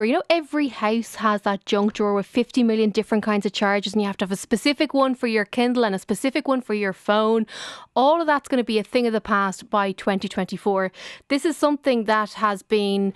You know, every house has that junk drawer with 50 million different kinds of chargers, and you have to have a specific one for your Kindle and a specific one for your phone. All of that's going to be a thing of the past by 2024. This is something that has been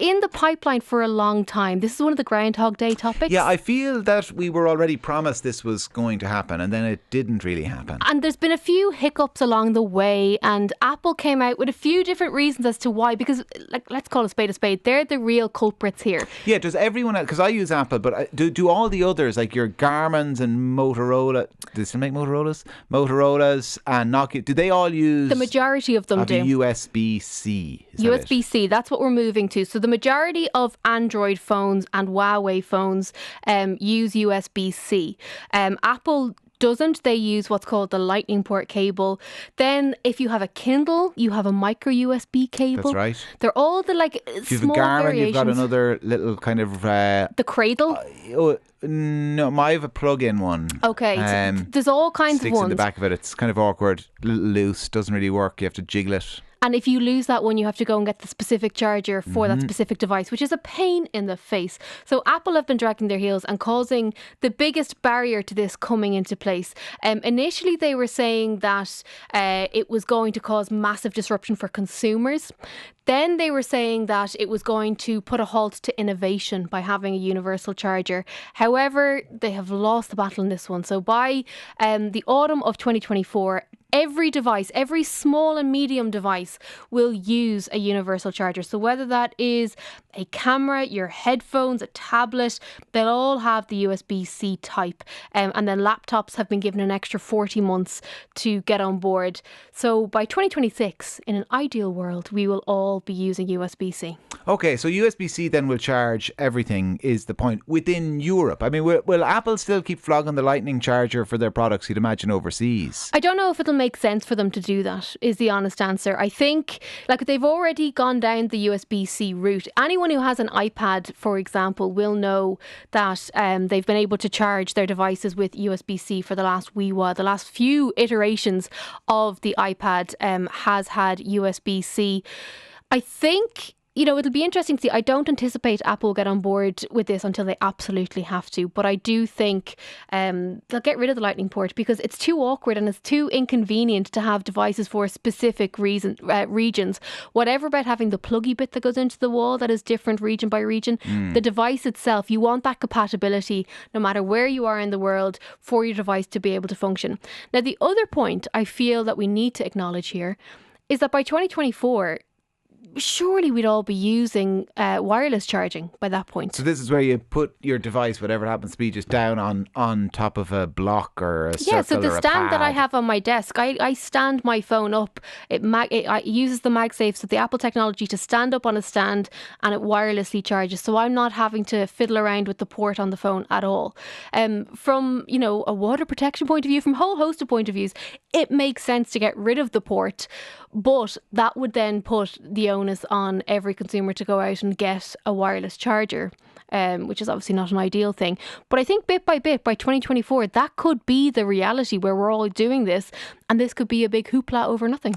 in the pipeline for a long time. This is one of the Groundhog Day topics. Yeah, I feel that we were already promised this was going to happen, and then it didn't really happen. And there's been a few hiccups along the way, and Apple came out with a few different reasons as to why, because, like, let's call a spade a spade. They're the real culprits here. Yeah, does everyone else, because I use Apple, but do all the others, like your Garmin's and Motorola, do they still make Motorola's and Nokia, do they all use... The majority of them do. USB-C. USB-C, that's what we're moving to. So the majority of Android phones and Huawei phones use USB-C. Apple doesn't. They use what's called the lightning port cable. Then if you have a Kindle, you have a micro USB cable. That's right. They're all the if you have small a Garmin, variations. you've got another little kind of... the cradle? No, I have a plug-in one. Okay, so there's all kinds of sticks ones. in the back of it. It's kind of awkward, loose, doesn't really work. You have to jiggle it. And if you lose that one, you have to go and get the specific charger for that specific device, which is a pain in the face. So Apple have been dragging their heels and causing the biggest barrier to this coming into place. Initially, they were saying that it was going to cause massive disruption for consumers. Then they were saying that it was going to put a halt to innovation by having a universal charger. However, they have lost the battle in this one. So by the autumn of 2024, every device, every small and medium device will use a universal charger. So whether that is a camera, your headphones, a tablet, they'll all have the USB-C type. And then laptops have been given an extra 40 months to get on board. So by 2026, in an ideal world, we will all be using USB-C. Okay, so USB-C then will charge everything, is the point, within Europe. I mean, will Apple still keep flogging the lightning charger for their products, you'd imagine, overseas? I don't know if it'll make sense for them to do that, is the honest answer. I think, like, they've already gone down the USB-C route. Anyone who has an iPad, for example, will know that they've been able to charge their devices with USB-C for the last wee while. The last few iterations of the iPad has had USB-C. I think, you know, it'll be interesting to see. I don't anticipate Apple will get on board with this until they absolutely have to. But I do think they'll get rid of the lightning port because it's too awkward and it's too inconvenient to have devices for specific regions. Whatever about having the pluggy bit that goes into the wall that is different region by region. The device itself, you want that compatibility no matter where you are in the world for your device to be able to function. Now, the other point I feel that we need to acknowledge here is that by 2024, surely we'd all be using wireless charging by that point. So this is where you put your device, whatever it happens to be, just down on top of a block or a circle. Yeah, so the or stand a that I pad. have on my desk, I stand my phone up. It uses the MagSafe, so the Apple technology, to stand up on a stand, and it wirelessly charges. So I'm not having to fiddle around with the port on the phone at all. From, you know, a water protection point of view, from a whole host of point of views, it makes sense to get rid of the port. But that would then put the onus on every consumer to go out and get a wireless charger, which is obviously not an ideal thing. But I think bit by bit, by 2024, that could be the reality where we're all doing this, and this could be a big hoopla over nothing.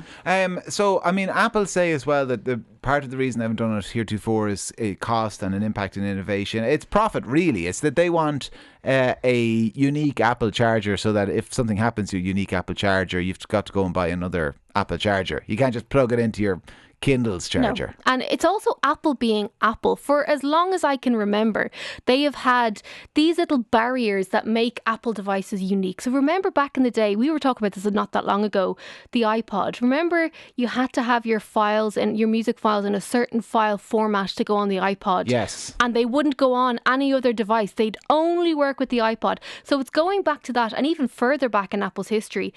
So, I mean, Apple say as well that the part of the reason they haven't done it heretofore is a cost and an impact in innovation. It's profit, really. It's that they want a unique Apple charger, so that if something happens to a unique Apple charger, you've got to go and buy another Apple charger. You can't just plug it into your Kindle's charger. No. And it's also Apple being Apple. For as long as I can remember, they have had these little barriers that make Apple devices unique. So remember back in the day, we were talking about this not that long ago, the iPod. Remember, you had to have your files and your music files in a certain file format to go on the iPod. Yes. And they wouldn't go on any other device. They'd only work with the iPod. So it's going back to that, and even further back in Apple's history.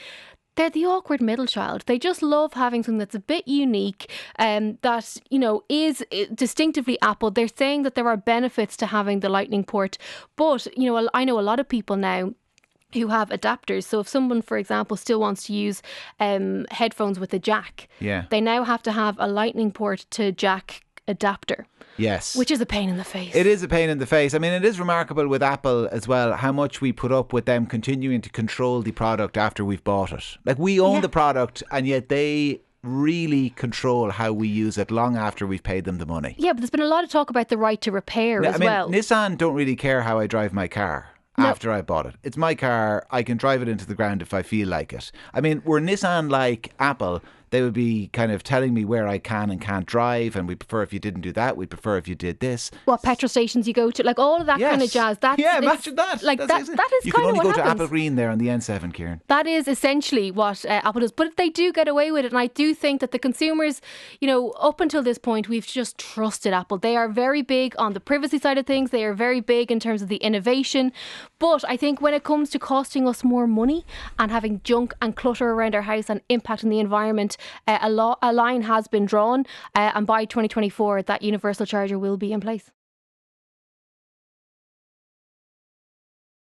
They're the awkward middle child. They just love having something that's a bit unique, that, you know, is distinctively Apple. They're saying that there are benefits to having the lightning port. But, you know, I know a lot of people now who have adapters. So if someone, for example, still wants to use headphones with a jack, they now have to have a lightning port to jack adapter. Yes. Which is a pain in the face. It is a pain in the face. I mean, it is remarkable with Apple as well how much we put up with them continuing to control the product after we've bought it. Like, we own the product, and yet they really control how we use it long after we've paid them the money. Yeah, but there's been a lot of talk about the right to repair as well. Nissan don't really care how I drive my car. After I bought it. It's my car. I can drive it into the ground if I feel like it. I mean, were Nissan like Apple, they would be kind of telling me where I can and can't drive, and we prefer if you didn't do that. We'd prefer if you did this. What petrol stations you go to, like all of that kind of jazz. Imagine that. Like that is kind of what happens. You can only go to Apple Green there on the N7, Kieran. That is essentially what Apple does, but they do get away with it, and I do think that the consumers, up until this point, we've just trusted Apple. They are very big on the privacy side of things. They are very big in terms of the innovation, but I think when it comes to costing us more money and having junk and clutter around our house and impacting the environment, a line has been drawn, and by 2024 that universal charger will be in place.